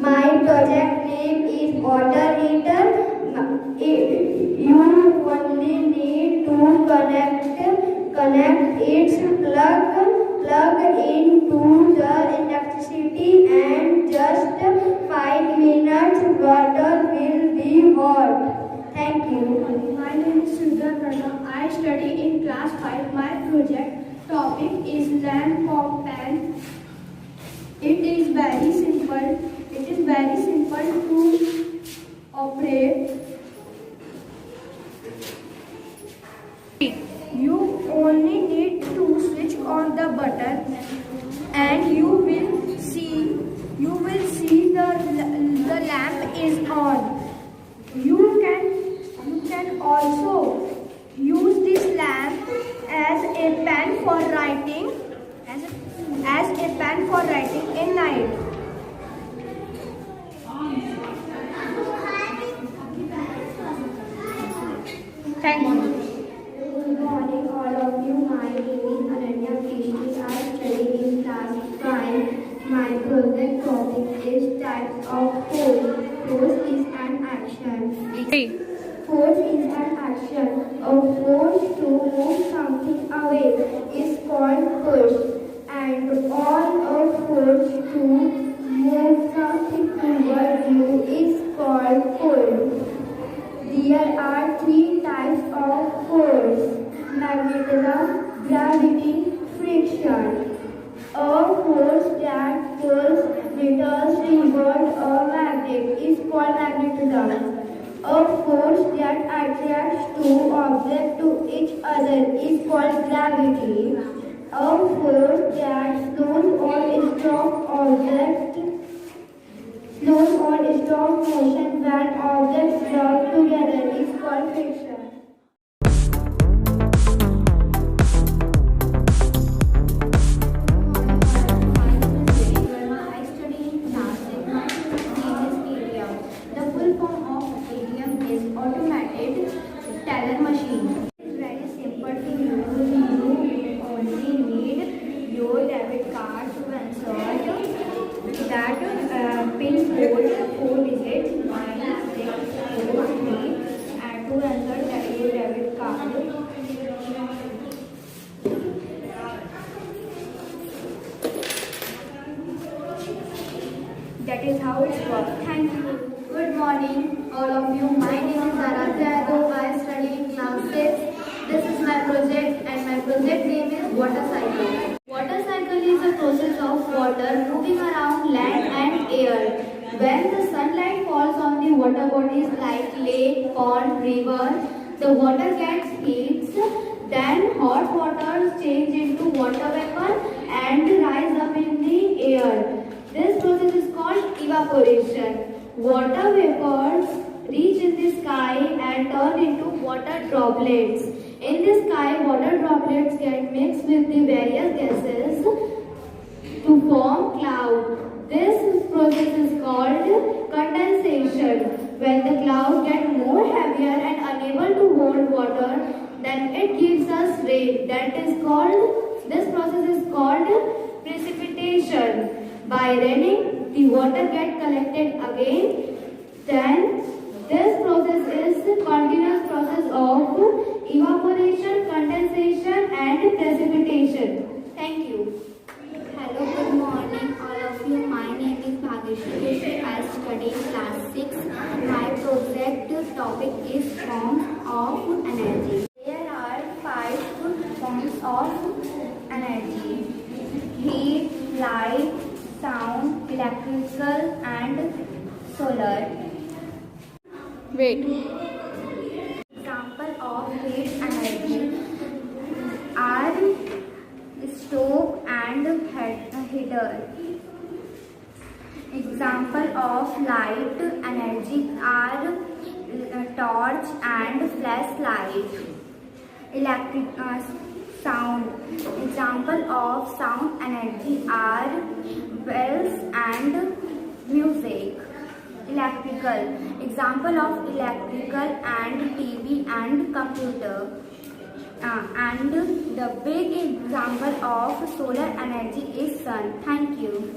My project name is water heater. You only need to connect its plug into the electricity, and just 5 minutes water will be hot. Thank you. My name is Sridhar Pranam. I study in class 5. My project topic is lamp of pan. It is very simple. It is very simple to operate. You only need to switch on the button, and you will see the lamp is on. You can also use this lamp as a pen for writing, in night. Thank you. Good morning, all of you. My name is Ananya Krishna. I study in class 5. My project topic is types of force. Force is an action. Force is an action. A force to move something away is called push, and all a force to move something toward you is called pull. There are 3 types of force: magnetism, gravity, friction. A force that pulls metals toward a magnet is called magnetism. A force that attracts two objects to each other is called gravity. A force that slows or stops motion when objects drop together is called friction. I study in class 6. My name is ATM. The full form of ATM is automated teller machine. It's very simple to use. You only need your debit card to insert that pin code 4 digits 9643, and to insert your debit card. That is how it works. Thank you. Good morning, all of you. My name is Aradhya Yadav. I study in class 6. This is my project, and my project name is water cycle. Water cycle is a process of water moving around land and air. When the sunlight falls on the water bodies like lake, pond, river, the water gets heats. Then hot water change into water vapor and rise up in the air. This process is called evaporation. Water vapors reach in the sky and turn into water droplets. In the sky, water droplets get mixed with the various gases to form cloud. This process is called condensation. When the cloud gets more heavier and unable to hold water, then it gives us rain. This process is called precipitation. By raining, the water gets collected again. Then this process is continuous process of evaporation, condensation and precipitation. Thank you. Hello, good morning all of you. My name is Bhageshwari. I study in class 6. My project topic is forms of energy. There are 5 forms of energy: heat, light, sound, electrical and solar. Wait. Example of heat energy are stove and heater. Example of light energy are torch and flashlight. Electric sound. Example of sound energy are bells and music. Electrical. Example of electrical and TV and computer. And the big example of solar energy is sun. Thank you.